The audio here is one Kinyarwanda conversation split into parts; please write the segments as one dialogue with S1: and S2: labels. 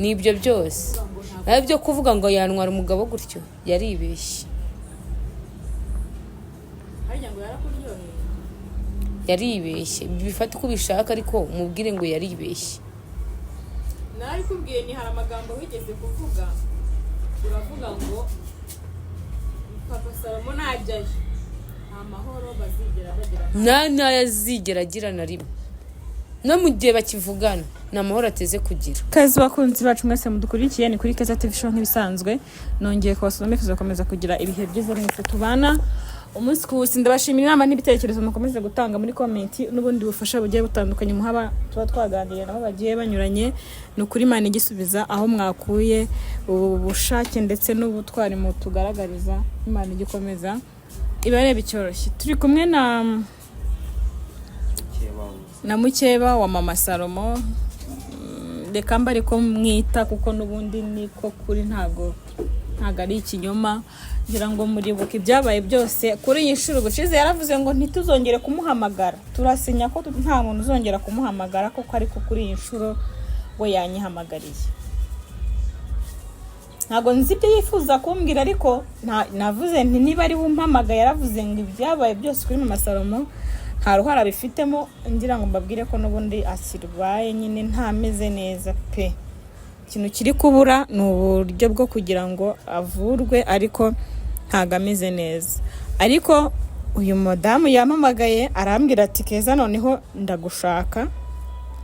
S1: nibyo byose nayo byo kuvuga ngo yanwara umugabo gutyo yaribeshye yaribeshye bifata uko bishaka ariko umubwire ngo yaribeshye
S2: nari kubwiye ni hari amagambo wigeze kuvuga uravuga ngo papa Salomo najyayo nta mahoro bazigera bagira
S1: ntayazigera agira na rimwe no mu gihe bakivugana nta mahoro ateze kugira.
S2: Kazi bakunzi bacu mwese mudukurikiye ni kuri Kugeza TV show nk'ibisanzwe nongeye kubasoma mwifuza gukomeza kugira ibihe byiza mwese tubana umunsi ku wundi. Ndabashimira inama n'ibitekerezo mukomeze gutanga muri comment n'ubundi bufasha bugiye butandukanye muhaba tuba twaganiriye nabo bagiye banyuranye no kuri Imana igisubiza aho mwakuye ubushake ndetse n'ubutwari mu tugaragariza Imana igikomeza ibarebe cyoroshye. Turi kumwe na mukeba wa mama Salomo reka mbari ko mwita kuko nubundi niko kuri ntago ari ikinyoma ngira ngo muribuka ibyabaye byose kuri iyi nshuro gushize yaravuze ngo ntituzongere kumuhamagara turasinya ko nta muntu uzongera kumuhamagara koko ariko kuri iyi nshuro we yanyihamagariye ntago nzi ibyo yifuza kumbwira ariko navuze nti niba ari bumpamagaye yaravuze ngo ibyabaye byose kuri mama Salomo nta ruhara bifitemo ngira ngo mbabwire ko nubundi asirwaye nyine ntameze neza pe ikintu kiri kubura ni uburyo bwo kugira ngo avurwe ariko ntago ameze neza. Ariko uyu mudamu yampamagaye arambwira ati Keza noneho ndagushaka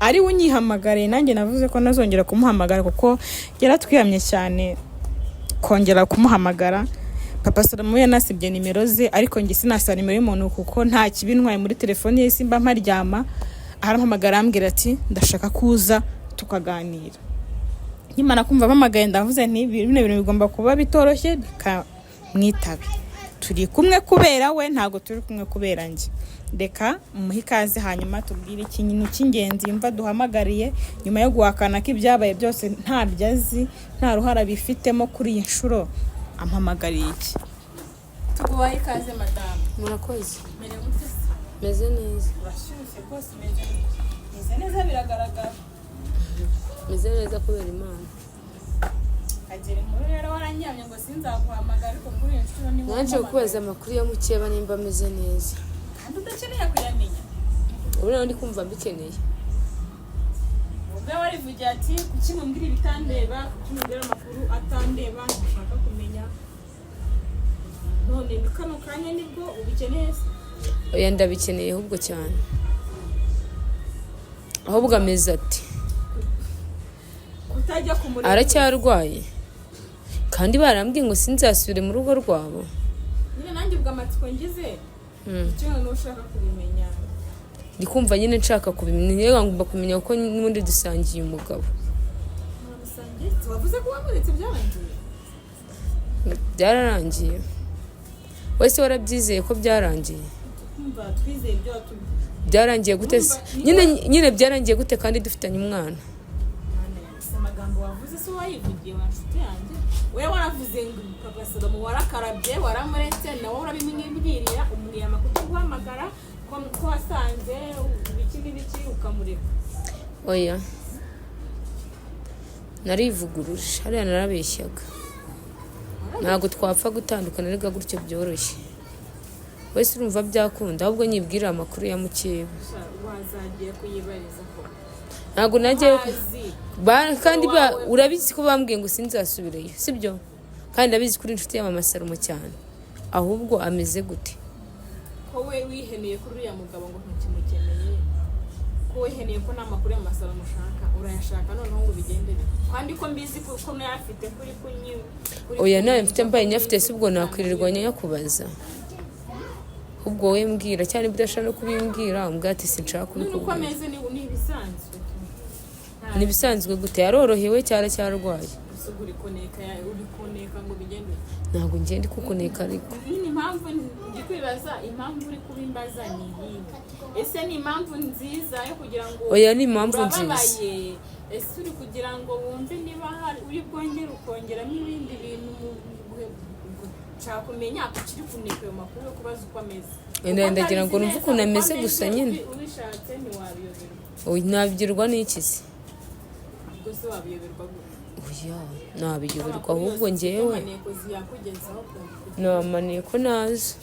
S2: ari unyihamagare nanjye navuze ko nazongera kumuhamagara kuko yaratwiyamye cyane kongera kumuhamagara. Papa Salomo yanasibye nimero ze ariko ngi sinasa nimero y'umuntu kuko nta kibintwaye muri telefone ye simba mparyama arampamagara ambwira ati ndashaka kuza tukaganira. Nkimana kumva mpamagaye ndavuze nti bino bintu bigomba kuba bitoroshye mwitabe turi kumwe kubera we ntago turi kumwe kubera nje reka muhikaze hanyuma tubwire ikintu cy'ingenzi yumva duhamagariye nyuma yo guhakana ko ibyabaye byose nta byazi nta ruhara bifitemo kuri iyi nshuro ampamagariye iki. Tuguhaye ikaze madame.
S1: Murakoze.
S2: Mere mutese.
S1: Meze neza.
S2: Urashyushye rwose meze neza biragaragara.
S1: Meze neza kubera Imana.
S2: Agere muri rero waranyamye ngo sinzaguhamagara ariko kuri iyo nshuro ni wowe.
S1: Naje kubaza amakuru ya mukeba nimba meze neza.
S2: Kandi udakeneye kuyamenya.
S1: Ubu ndi kumva mbikeneye.
S2: Ubwo warivugira ati kuki mumbwira ibitandeba kuki mumbwira amakuru atandeba nshaka kumenya none ni kano kanya nibwo ubikeneye.
S1: Oya ndabikeneye ahubwo cyane ahubwo ameze ati
S2: kutajya kumureba
S1: aracyarwaye kandi barambwiye ngo sinzasubire mu rugo rwabo.
S2: Nyine nanjye ubwo amatsiko ngize icyo nushaka kubimenya
S1: ndikumva nyine nshaka kubimenya ngomba kumenya uko n'ubundi dusangiye umugabo.
S2: Wavuze ko wamuretse byarangiye?
S1: Byararangiye. Wese warabyizeye ko byarangiye?
S2: Kumva twizeye byo
S1: byarangiye gute? Nyine byarangiye gute kandi dufitanye umwana?
S2: Amagambo wavuze so wayivugiye wanshuti yanjye. Wewe waravuze ngo Papa Salomo warakarabye waramuretse nawe urabimenyibwirira umuriyama kuguhamagara ko wasanze ibiki ukamureka.
S1: Oya narivuguruje hariya narabeshyaga ntago twapfa gutandukana rega gutyo byoroshye. Wese urumva byakunda ahubwo nyibwira amakuru ya mukeba.
S2: Wazagiye kuyibariza ko
S1: ntago najye kandi urabizi ko bambwiye ngo sinzasubireyo sibyo kandi ndabizi kuri inshuti ya mama Salomo cyane ahubwo ameze gute
S2: ko we wiheneye kuri ya mugabo ngo ntukimukeneye ko wiheneye ko nta makuru ya mama Salomo ushaka urayashaka noneho ngo bigendere kandi ko mbizi ko nayafite kuri kunyi.
S1: Oya nawe mfite mbaye nyafite sibwo nakwirirwa nyakubaza ubwo we mbwira cyane budashaka no kubimbwira umbwati sinshaka kubikubwira.
S2: Nuko ameze ni ibisanzwe.
S1: Ni bisanzwe gute yarorohewe cyarwaye.
S2: Urikoneka ngo bigende.
S1: Ntabwo ngende kukoneka ariko.
S2: Ni impamvu ndikwibaza impamvu uri kubimbaza ni iyi. Ese ni impamvu nziza yo kugira ngo
S1: Oya ni impamvu nziza.
S2: Ese uri kugira ngo wumve niba hari uri bwongera ukongeramo ibindi bintu chakumenya akiri kuneka ayo makuru yo kubaza uko ameze.
S1: Ndagira ngo numve ukuntu ameze gusa nyine.
S2: Ubishatse ni wabiyoberwa.
S1: Oya nabigirwa n'iki se?
S2: Gusa wabiyoberwa gute?
S1: oya nabiyoberwa ahubwo njyewe namaniye ko naza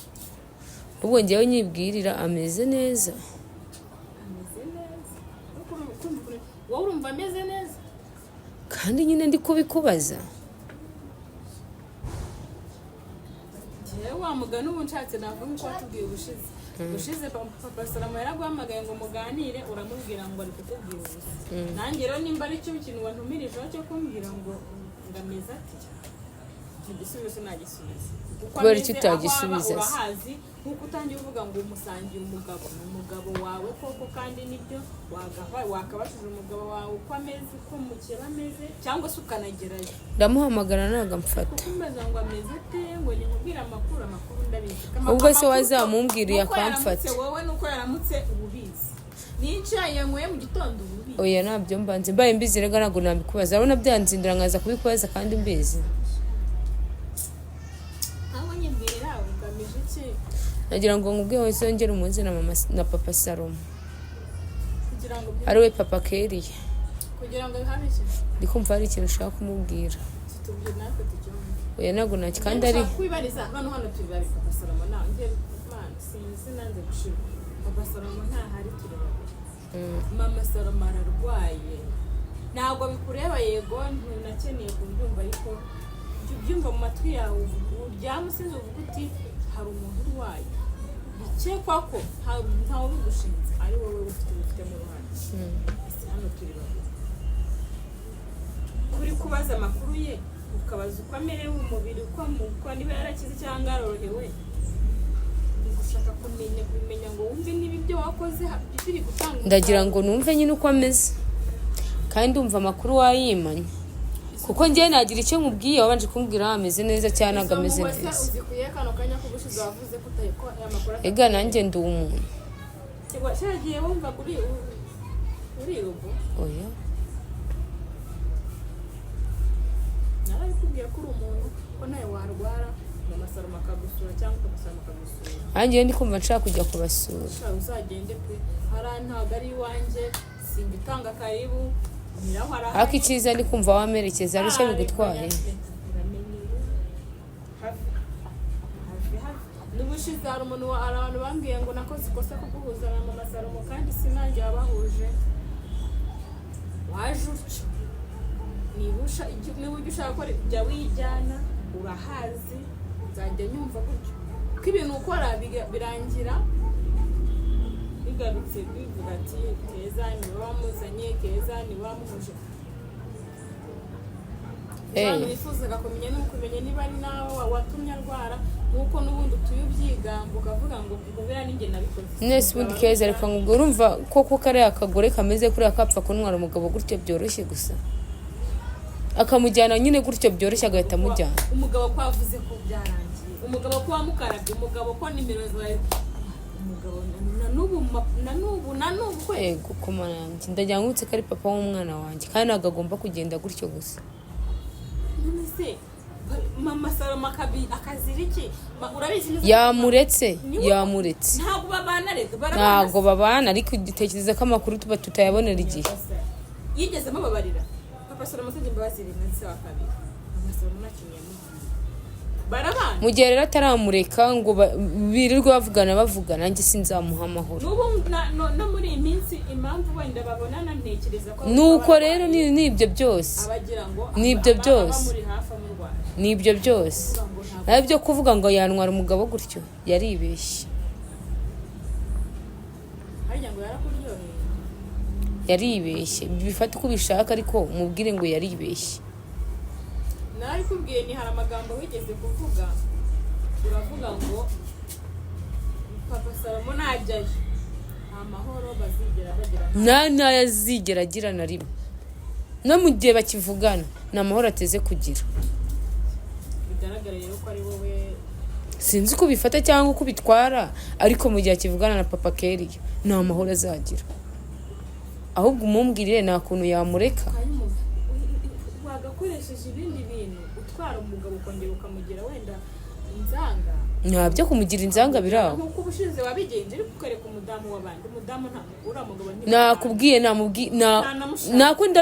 S1: ahubwo njyewe nyibwirira ameze neza.
S2: wowe urumva ameze neza
S1: kandi nyine ndi kubikubaza.
S2: njyewe wa mugani ubu nshatse navuga uko watubwiye ubushize papa Salomo yaraguhamagaye ngo muganire uramubwira ngo ari kukubwira ubusa. nanjye rero nimba ari cyo kintu wantumirijeho cyo kumbwira ngo ngameze ati igisubizo sinagisubiza
S1: kubera icyo utagisubiza
S2: urahazi nkuko utangiye uvuga ngo umusangiye umugabo ni umugabo wawe koko kandi nibyo wakabashije umugabo wawe uko ameze uko mukeba ameze cyangwa se ukanagerayo.
S1: ndamuhamagara ntabwo amfata
S2: kumbaza ngo ameze ate ngo nimubwire amakuru ndabizi
S1: ubwo se wazamumbwiriye akamfata
S2: wowe nuko yaramutse ububizi n'icyayi yanyweye mu gitondo ububizi.
S1: oya ntabyo mbanze mbaye mbizi rega ntabwo nabikubaza urabona byanzindira nkaza kubikubaza kandi mbizi. nagira ngo nkubwiye wese yongere umuzi na papa Salomo ari we papa Keriya
S2: kugira ngo habe iki
S1: ndi kumva hari ikintu ushaka kumubwira.
S2: tubwire natwe tujyombe
S1: oya ntabwo naki kandi ari
S2: kwibariza hano tubari papa Salomo na nge man sinanze gushira papa Salomo nta hari tureba mama Salomo ararwaye ntabwo bikureba yego ntunakeneye kubyumva ariko byumva mu matwi yawe byamusize uvuga uti hari umuntu urwaye bikekwa ko ntawe ubigushinze ari wowe ufite mu ruhande. hano turi babiri kuri kubaza amakuru ye ukabaza uko amerewe umubiri uko niba yarakize cyangwa yarorohewe gushaka kumenya ngo wumve niba ibyo wakoze biri gutanga.
S1: ndagira ngo numve nyine uko ameze kandi umva amakuru wayimanye kuko njye nagira icyo mubwiye wabanje kumbwira ameze neza cyane agameze neza.
S2: uzikuye kano kanya ko gushize wavuze ko utayiko aya makuru
S1: ega nanjye ndi umuntu
S2: cyagiye wumva kuri rugo.
S1: oya
S2: narabikubwiye ko uri umuntu ko nawe warwara mama Salomo akagusura cyangwa papa Salomo akagusura.
S1: nanjye ndi kumva nshaka kujya kubasura.
S2: uzagende pe ntabwo ari iwanjye simbitanga karibu
S1: ariko icyiza ndi kumva wamerekeza ari cyo bigutwaye.
S2: n'ubushize hari abantu bambwiye ngo nakoze ikosa kuguhuza na mama Salomo kandi sinange wabahuje waje utyo niba ujya ushaka ko jya wijyana urahazi nzajya nyumva gutyo ko ibintu ukora birangira bigarutse bivuga ati Keza niwe wamuzanye Keza niwe wamuhuje. abantu bifuzaga kumenya n'ukumenya niba ari nawe watumye arwara nk'uko n'ubundi utuye ubyigamba ukavuga ngo kubera n'inge nabikoze.
S1: nese ubundi Keza reka ngubwo urumva koko kariya akagore kameze kuri akapfa kuntwara umugabo gutyo byoroshye gusa akamujyana nyine gutyo byoroshye agahita amujyana.
S2: umugabo ko wavuze ko byarangiye umugabo ko wamukarabye umugabo ko nimero zawe umugabo nanubu kwe
S1: ego koma nanjye ndagira ngo utse kari papa w'umwana wanjye kandi ntabwo agomba kugenda gutyo gusa.
S2: none mama Salomo akazira iki urabizi neza
S1: yamuretse
S2: ntabwo babana rero
S1: ntabwo babana ariko dutekereza ko amakuru tuba tutayabonera igihe.
S2: yigeze amubabarira papa Salomo asabye imbabazi rimwe se wa kabiri mama Salomo nakinye barabana
S1: mu gihe rero ataramureka ngo birirwe bavugana nanjye sinzamuha amahoro.
S2: no muri iyi minsi impamvu wenda babonana ntekereza ko
S1: nuko rero nibyo byose
S2: abagira ngo
S1: nibyo byose
S2: muri hafi mu Rwanda
S1: nibyo byose nawe byo kuvuga ngo yantwara umugabo gutyo yaribeshye.
S2: harya ngo yarakuryoheye
S1: yaribeshye bifata uko ubishaka ariko umubwire ngo yaribeshye.
S2: nari kubwiye ni hari amagambo wigeze kuvuga uravuga ngo papa Salomo najyayo amahoro bazigera bagira
S1: ntayazigera agira na rimwe no mu gihe bakivugana ni amahoro ateze kugira.
S2: bigaragara rero ko ari wowe
S1: sinzi uko bifata cyangwa uko bitwara ariko mu gihe akivugana na papa Keriya ni amahoro azagira ahubwo umumbwirire nta kuntu yamureka.
S2: wagakoresheje ibindi bintu utwara umugabo ukongera ukamugira wenda inzanga
S1: ntabyo kumugira inzanga biraho
S2: nkuko ubushize wabigenje uri kwereka umudamu w'abandi umudamu nta uramugabo
S1: nakubwiye nakunda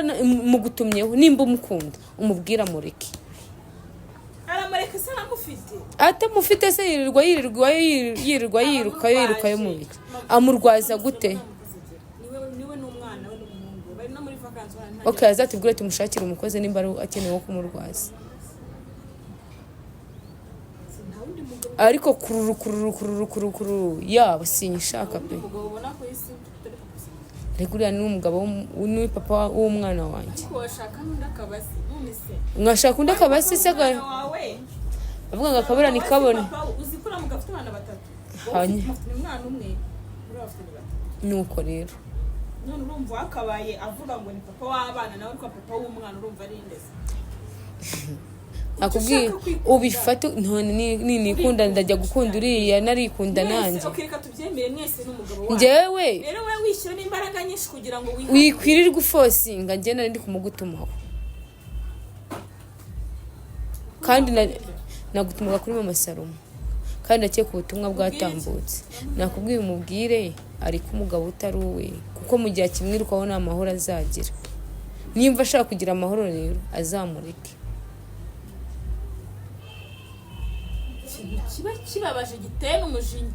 S1: mugutumyeho nimba umukunda umubwira mureke
S2: aramureka se aramufite
S1: atamufite se yirirwa yiruka yo mu biki amurwaza gute
S2: niwe n'umwana we n'umuhungu bari no muri vacances
S1: okay azatubwire tumushakire umukozi nimba akeneye wo kumurwaza ariko kururu yaba sinyishaka pe Reguriya ni umugabo ni papa w'umwana wanjye mwashaka undi akabasi se avuga ngo akabura ni kabone nuko rero
S2: none urumva wakabaye avuga ngo ni papa w'abana nawe ko papa w'umwana urumva ari indese
S1: akubwiye ubifate none nikunda ndajya gukunda uriya narikunda nanjye
S2: okireka tubyemere mwese n'umugabo
S1: njyewe
S2: rero we wishyira imbaraga nyinshi kugira ngo
S1: wikwirirwa ufosinga njye nari ndi kumugutumaho kandi nagutumaga kuri mama Salomo kandi nakeka ubutumwa bwatambutse nakubwiye umubwire ariko umugabo utari uwe kuko mu gihe kimwirukaho nta mahoro azagira nimba ashaka kugira amahoro rero azamureke
S2: kiba kibabaje giteye umujinya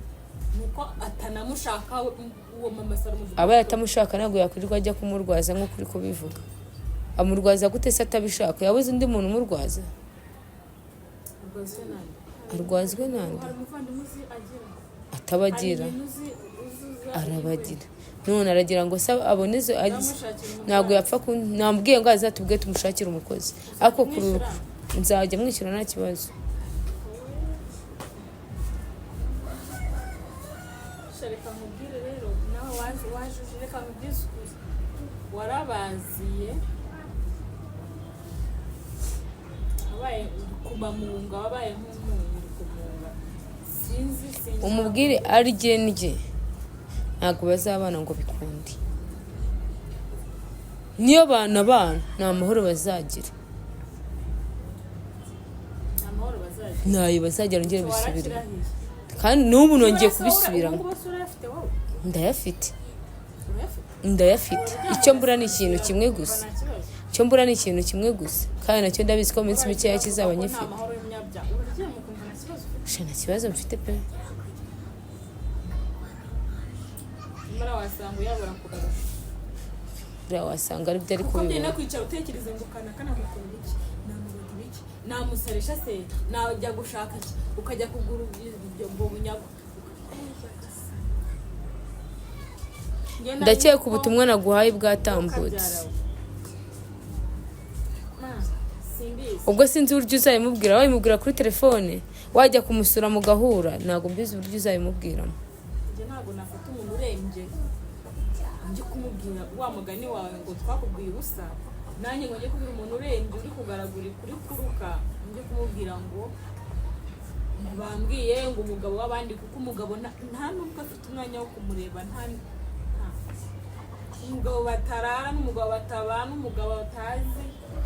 S2: nuko atanamushaka uwo mama Salomo
S1: aba yatamushaka ntabwo yakwirirwa ajya kumurwaza nko kuri kubivuga amurwaza gute se atabishaka yabuze undi muntu umurwaza arwazwe nande atabagira arabagira none aragira ngo aboneze ntabwo yapfa nambwiye ngo azatubwiye tumushakire umukozi ariko kururuka nzajya mwishyura nta kibazo
S2: reka nkubwire rero nawe wajuje reka nkubwire warabaziye abaye kubamunga wabaye nk'umuntu kumunga sinzi
S1: umubwire arye nje ntabwo bazabana ngo bikunde niyo bana nta mahoro bazagira ntayo bazagira ngere bisubire kandi n'ubu nongeye kubisubiramo ndayafite icyo mbura ni ikintu kimwe gusa kandi nacyo ndabizi ko minsi mikeya kizaba nyifite nta kibazo mfite pe wasanga ari byo ari kubibona
S2: namusarisha se najya gushaka iki ukajya kugura ibyo bunyago
S1: ndakeka ubutumwa naguhaye bwatambutse ubwo sinzi uburyo uzabimubwira wabimubwira kuri telefone wajya kumusura mugahura ntabwo mbizi uburyo uzabimubwiramo
S2: ntabwo nafata umuntu urembye njye kumubwira wa mugani wawe ngo twakubwiye ubusa nanjye ngo njye kubwira umuntu urembye uri kugaragura kuri kuruka njye kumubwira ngo bambwiye ngo umugabo w'abandi kuko umugabo nta nubwo afite umwanya wo kumureba nta umugabo batarara n'umugabo batabana umugabo batazi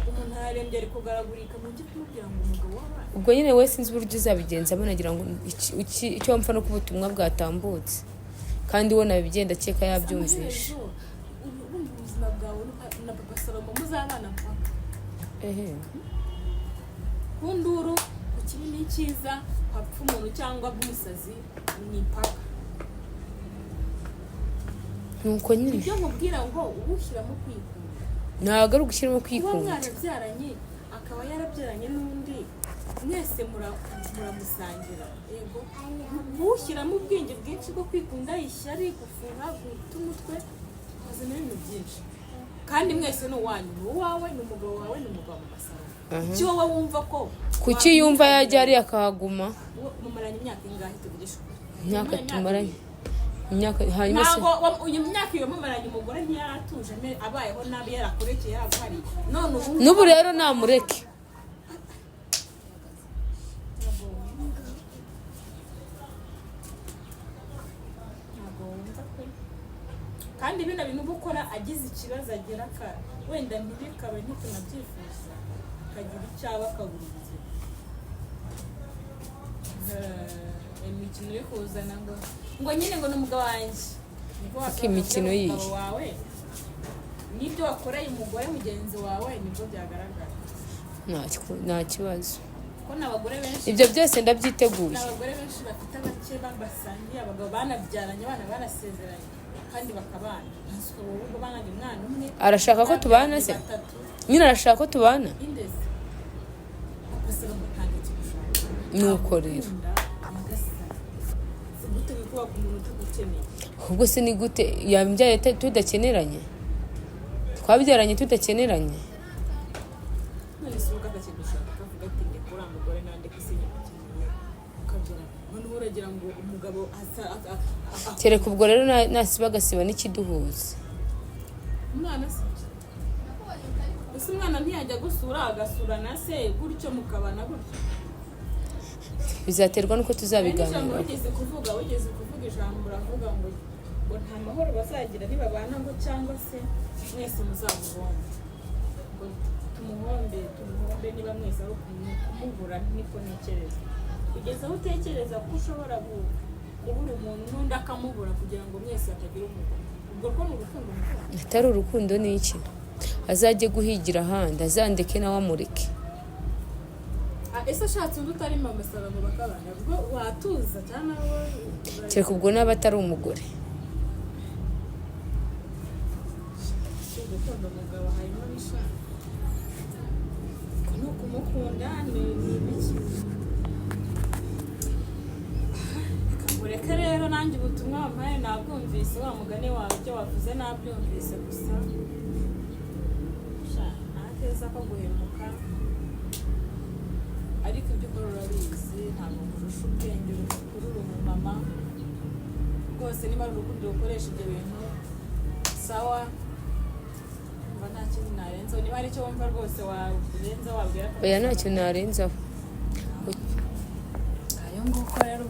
S2: umuntu arembye ari kugaragurika mu njye kumubwira ngo umugabo w'abandi
S1: ubwo nyine we sinzi uburyo uzabigenzamo nagira ngo icyo mpfa no kubutumwa bwatambutse kandi we nabigenda akeka yabyumvisha
S2: ubuzima bwawe na papa Salomo muzabana mpaka kunduru ku kibi n'icyiza hapfa umuntu cyangwa bw'umusazi ni mpaka
S1: nuko nyine
S2: ibyo mubwira ngo ubushyiramo kwikunda
S1: ntabwo ari ugushyiramo kwikunda
S2: kuba mwarabyaranye akaba yarabyaranye n'undi mwese muramusangira yego bushyiramo ubwenge bwinshi bwo kwikunda ishyari gufuha guta umutwe mazana ibintu byinshi kandi mwese ni uwanyu ni uwawe ni umugabo wawe ni umugabo Salomo icyo wowe wumva ko
S1: kuki yumva yajya ari akahaguma
S2: mumaranye imyaka ingahe tuvugisha
S1: imyaka tumaranye imyaka
S2: hanyuma se ntabwo uyu myaka iyo mumaranye umugore ntiyaratuje abayeho nabi yarakurekeye yarahari none
S1: n'ubu rero namureke
S2: kandi bino bintu gukora agize ikibazo agera wenda ntibikabe ntitunabyifuza akagira icyaba akabura ubuzima imikino yo kuzana ngo nyine ngo n'umugabo wanjye niko
S1: imikino yiye
S2: wawe n'ibyo wakoreye umugore mugenzi wawe nibwo byagaragara
S1: nta kibazo
S2: ko n'abagore benshi
S1: ibyo byose ndabyiteguye
S2: n'abagore benshi bafite abake babasangiye abagabo banabyaranye abana banasezeranye kandi bakabana nasuka wowe ubwo bananye umwana umwe
S1: arashaka ko tubana se nyine arashaka ko tubana
S2: indeze akasaba gutanga ikigushaka
S1: nuko rero ubwo se ni gute yambyaye tudakeneranye twabyaranye tudakeneranye
S2: none se uvuga akigushaka akavuga ati ndekura umugore nande kisinya ukabyara none uragira ngo umugabo
S1: kereka ubwo rero nasiba agasiba n'ikiduhuza
S2: umwana se ese umwana ntiyajya gusura agasura na se gutyo mukabana gutyo
S1: bizaterwa nuko tuzabiganira
S2: wigeze kuvuga ijambo uravuga ngo nta mahoro bazagira nibabana ngo cyangwa se mwese muzamuhombe ngo tumuhombe niba mwese aho kumubura niko ntekereza kugeza aho utekereza ko ushobora kubura umuntu n'undi akamubura kugira ngo mwese hatagira umugore ubwo rwo ni urukundo
S1: atari urukundo ni iki azajye guhigira ahandi azandeke nawe amureke
S2: ese ashatse undi utari mama Salomo bakabana ubwo watuza cyane
S1: kereka ubwo n'aba atari umugore
S2: urukundo umugabo harimo n'ishaka no kumukunda ni ibiki reka rero nanjye ubutumwa wampaye nabwumvise wa mugani wawe ibyo wavuze nabyumvise gusa ntakeza ko guhemuka ariko ibyo ukora urabizi ntabwo nkurusha ubwenge ukurura umumama rwose niba ari urukundo rukoresha ibyo bintu sawa mba nta kintu narenzaho niba hari icyo wumva rwose warenza wabwira
S1: oya ntacyo narenzaho
S2: ayo nguko rero